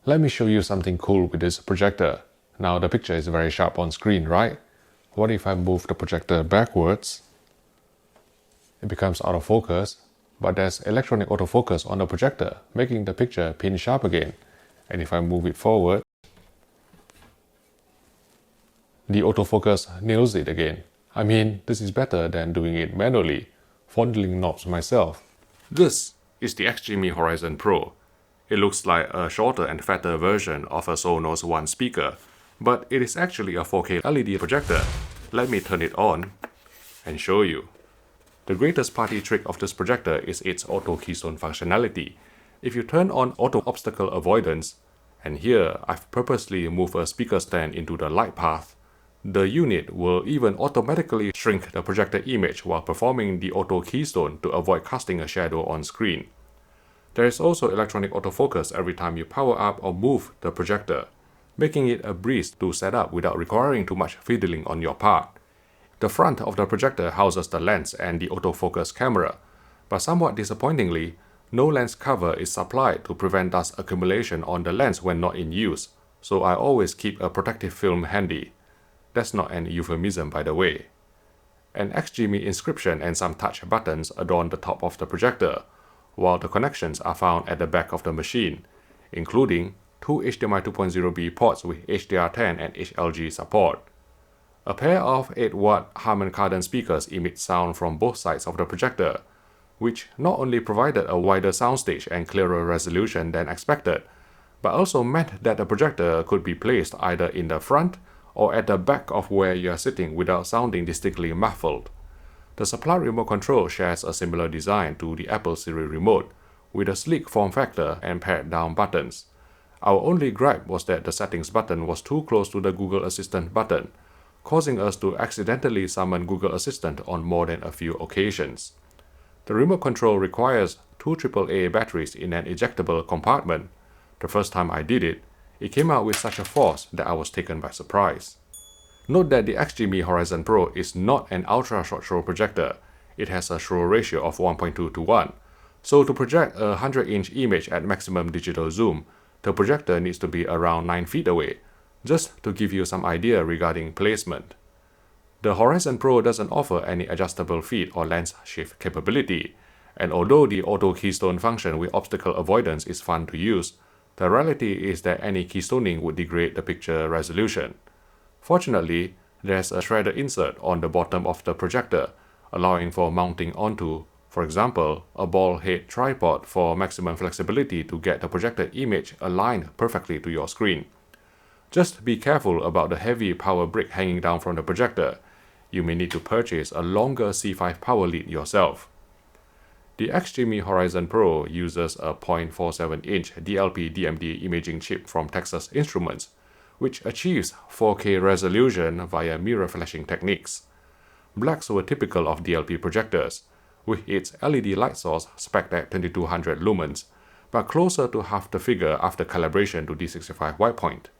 Let me show you something cool with this projector. Now the picture is very sharp on screen, right? What if I move the projector backwards? It becomes out of focus, but there's electronic autofocus on the projector, making the picture pin sharp again. And if I move it forward, the autofocus nails it again. I mean, this is better than doing it manually, fondling knobs myself. This is the XGIMI Horizon Pro. It looks like a shorter and fatter version of a Sonos One speaker, but it is actually a 4K LED projector. Let me turn it on and show you. The greatest party trick of this projector is its auto keystone functionality. If you turn on auto obstacle avoidance, and here I've purposely moved a speaker stand into the light path, the unit will even automatically shrink the projector image while performing the auto keystone to avoid casting a shadow on screen. There is also electronic autofocus every time you power up or move the projector, making it a breeze to set up without requiring too much fiddling on your part. The front of the projector houses the lens and the autofocus camera, but somewhat disappointingly, no lens cover is supplied to prevent dust accumulation on the lens when not in use, so I always keep a protective film handy. That's not an euphemism, by the way. An XGIMI inscription and some touch buttons adorn the top of the projector, while the connections are found at the back of the machine, including two HDMI 2.0B ports with HDR10 and HLG support. A pair of 8-watt Harman Kardon speakers emit sound from both sides of the projector, which not only provided a wider soundstage and clearer resolution than expected, but also meant that the projector could be placed either in the front or at the back of where you are sitting without sounding distinctly muffled. The supply remote control shares a similar design to the Apple Siri remote, with a sleek form factor and pared down buttons. Our only gripe was that the settings button was too close to the Google Assistant button, causing us to accidentally summon Google Assistant on more than a few occasions. The remote control requires two AAA batteries in an ejectable compartment. The first time I did it, it came out with such a force that I was taken by surprise. Note that the XGIMI Horizon Pro is not an ultra short throw projector. It has a throw ratio of 1.2 to 1. So to project a 100-inch image at maximum digital zoom, the projector needs to be around 9 feet away, just to give you some idea regarding placement. The Horizon Pro doesn't offer any adjustable feed or lens shift capability, and although the auto keystone function with obstacle avoidance is fun to use, the reality is that any keystoning would degrade the picture resolution. Fortunately, there's a shredder insert on the bottom of the projector, allowing for mounting onto, for example, a ball head tripod for maximum flexibility to get the projector image aligned perfectly to your screen. Just be careful about the heavy power brick hanging down from the projector. You may need to purchase a longer C5 power lead yourself. The XGIMI Horizon Pro uses a 0.47-inch DLP-DMD imaging chip from Texas Instruments, which achieves 4K resolution via mirror flashing techniques. Blacks were typical of DLP projectors, with its LED light source spec'd at 2200 lumens, but closer to half the figure after calibration to D65 white point.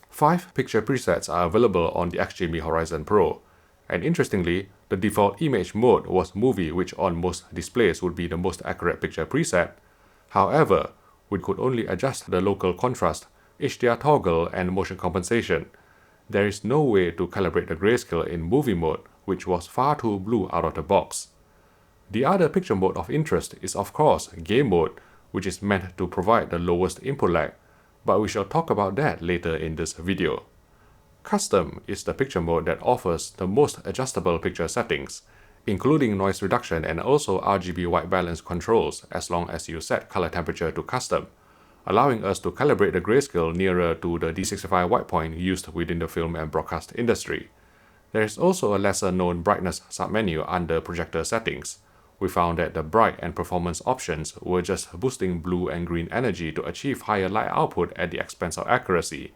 5 picture presets are available on the XGIMI Horizon Pro, and interestingly, the default image mode was movie, which on most displays would be the most accurate picture preset. However, we could only adjust the local contrast, HDR toggle, and motion compensation. There is no way to calibrate the grayscale in movie mode, which was far too blue out of the box. The other picture mode of interest is of course game mode, which is meant to provide the lowest input lag, but we shall talk about that later in this video. Custom is the picture mode that offers the most adjustable picture settings, including noise reduction and also RGB white balance controls as long as you set color temperature to custom, allowing us to calibrate the grayscale nearer to the D65 white point used within the film and broadcast industry. There is also a lesser-known brightness submenu under projector settings. We found that the bright and performance options were just boosting blue and green energy to achieve higher light output at the expense of accuracy,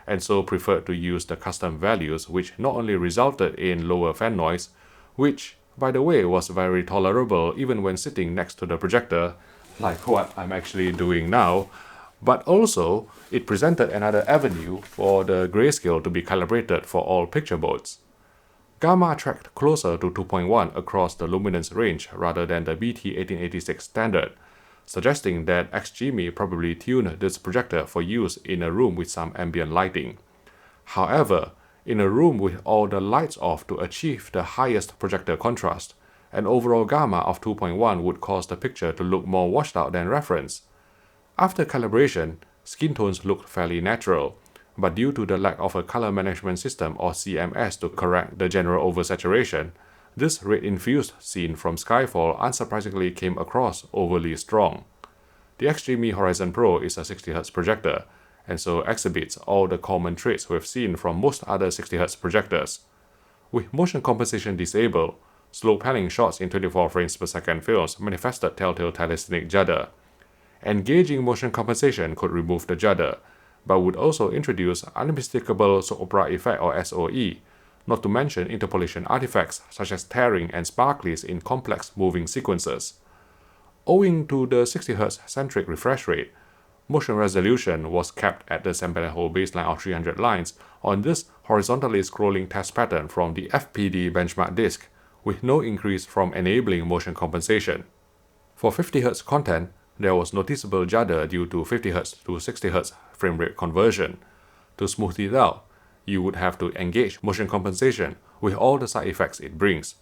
and so preferred to use the custom values, which not only resulted in lower fan noise, which, by the way, was very tolerable even when sitting next to the projector, like what I'm actually doing now, but also it presented another avenue for the grayscale to be calibrated for all picture modes. Gamma tracked closer to 2.1 across the luminance range rather than the BT1886 standard, suggesting that XGIMI probably tuned this projector for use in a room with some ambient lighting. However, in a room with all the lights off to achieve the highest projector contrast, an overall gamma of 2.1 would cause the picture to look more washed out than reference. After calibration, skin tones looked fairly natural, but due to the lack of a color management system or CMS to correct the general oversaturation, this red-infused scene from Skyfall unsurprisingly came across overly strong. The XGIMI Horizon Pro is a 60Hz projector, and so exhibits all the common traits we've seen from most other 60Hz projectors. With motion compensation disabled, slow panning shots in 24 frames per second films manifested telltale talismanic judder. Engaging motion compensation could remove the judder, but would also introduce unmistakable soap opera effect or SOE, not to mention interpolation artifacts such as tearing and sparkles in complex moving sequences. Owing to the 60Hz centric refresh rate, motion resolution was kept at the sample and hold baseline of 300 lines on this horizontally scrolling test pattern from the FPD benchmark disk, with no increase from enabling motion compensation. For 50Hz content, there was noticeable judder due to 50Hz to 60Hz frame rate conversion. To smooth it out, you would have to engage motion compensation with all the side effects it brings.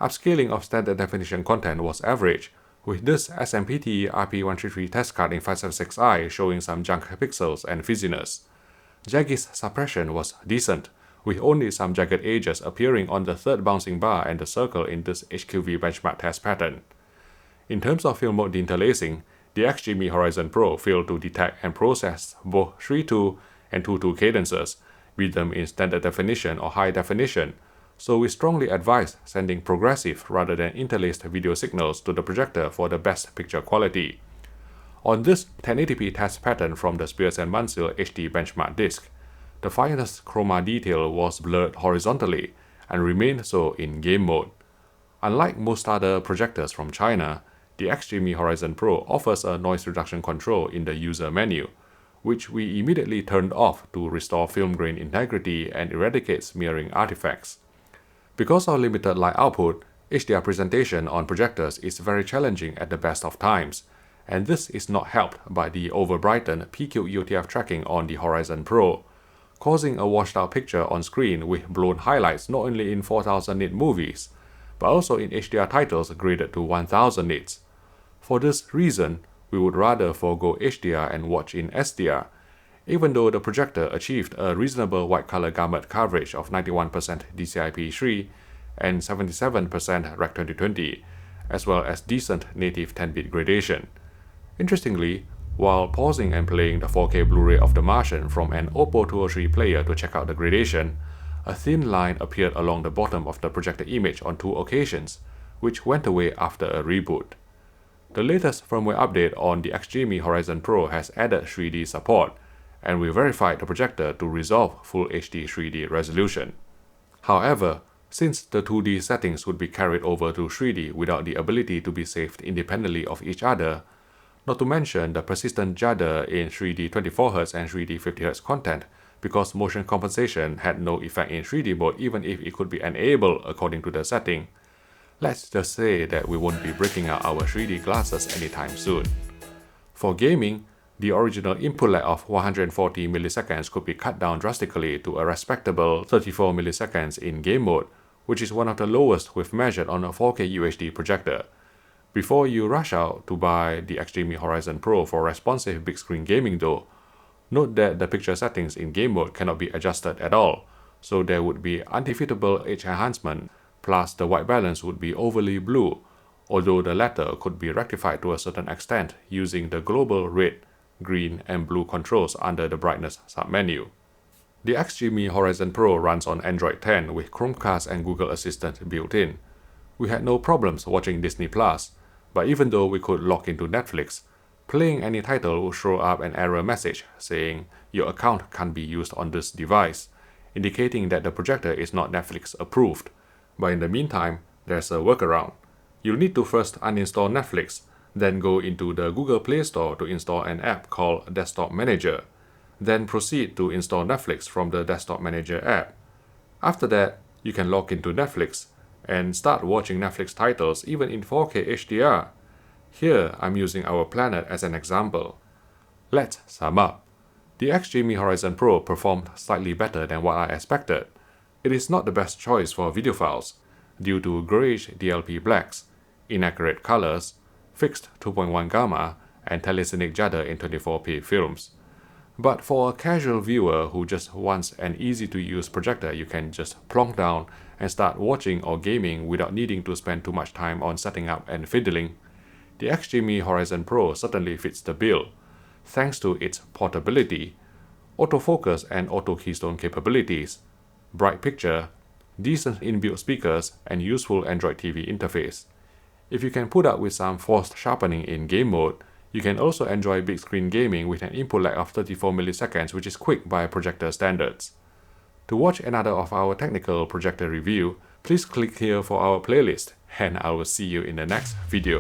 Upscaling of standard definition content was average, with this SMPTE RP133 test card in 576i showing some junk pixels and fizziness. Jaggies suppression was decent, with only some jagged edges appearing on the third bouncing bar and the circle in this HQV benchmark test pattern. In terms of film mode interlacing, the XGIMI Horizon Pro failed to detect and process both 3.2 and 2.2 cadences, be them in standard definition or high definition, so we strongly advise sending progressive rather than interlaced video signals to the projector for the best picture quality. On this 1080p test pattern from the Spears & Munsell HD benchmark disc, the finest chroma detail was blurred horizontally and remained so in game mode. Unlike most other projectors from China, the XGIMI Horizon Pro offers a noise reduction control in the user menu, which we immediately turned off to restore film grain integrity and eradicate smearing artifacts. Because of limited light output, HDR presentation on projectors is very challenging at the best of times, and this is not helped by the over-brightened PQ EOTF tracking on the Horizon Pro, causing a washed-out picture on screen with blown highlights not only in 4000 nit movies, but also in HDR titles graded to 1000 nits. For this reason, we would rather forego HDR and watch in SDR, even though the projector achieved a reasonable white color gamut coverage of 91% DCI-P3 and 77% Rec 2020, as well as decent native 10-bit gradation. Interestingly, while pausing and playing the 4K Blu-ray of The Martian from an Oppo 203 player to check out the gradation, a thin line appeared along the bottom of the projector image on 2 occasions, which went away after a reboot. The latest firmware update on the XGIMI Horizon Pro has added 3D support, and we verified the projector to resolve Full HD 3D resolution. However, since the 2D settings would be carried over to 3D without the ability to be saved independently of each other, not to mention the persistent judder in 3D 24Hz and 3D 50Hz content, because motion compensation had no effect in 3D mode even if it could be enabled according to the setting, let's just say that we won't be breaking out our 3D glasses anytime soon. For gaming, the original input lag of 140 milliseconds could be cut down drastically to a respectable 34 milliseconds in game mode, which is one of the lowest we've measured on a 4K UHD projector. Before you rush out to buy the XGIMI Horizon Pro for responsive big screen gaming though, note that the picture settings in game mode cannot be adjusted at all, so there would be undefeatable edge enhancement, plus the white balance would be overly blue, although the latter could be rectified to a certain extent using the global red, green, and blue controls under the brightness submenu. The XGIMI Horizon Pro runs on Android 10 with Chromecast and Google Assistant built in. We had no problems watching Disney+, but even though we could log into Netflix, playing any title will throw up an error message saying your account can't be used on this device, indicating that the projector is not Netflix approved. But in the meantime, there's a workaround. You'll need to first uninstall Netflix, then go into the Google Play Store to install an app called Desktop Manager, then proceed to install Netflix from the Desktop Manager app. After that, you can log into Netflix and start watching Netflix titles even in 4K HDR. Here, I'm using our planet as an example. Let's sum up. The XGIMI Horizon Pro performed slightly better than what I expected. It is not the best choice for video files, due to grayish DLP blacks, inaccurate colors, fixed 2.1 gamma, and telecinic judder in 24p films. But for a casual viewer who just wants an easy-to-use projector you can just plonk down and start watching or gaming without needing to spend too much time on setting up and fiddling, the XGIMI Horizon Pro certainly fits the bill, thanks to its portability, autofocus and auto keystone capabilities, bright picture, decent inbuilt speakers, and useful Android TV interface. If you can put up with some forced sharpening in game mode, you can also enjoy big screen gaming with an input lag of 34 milliseconds, which is quick by projector standards. To watch another of our technical projector review, please click here for our playlist, and I will see you in the next video.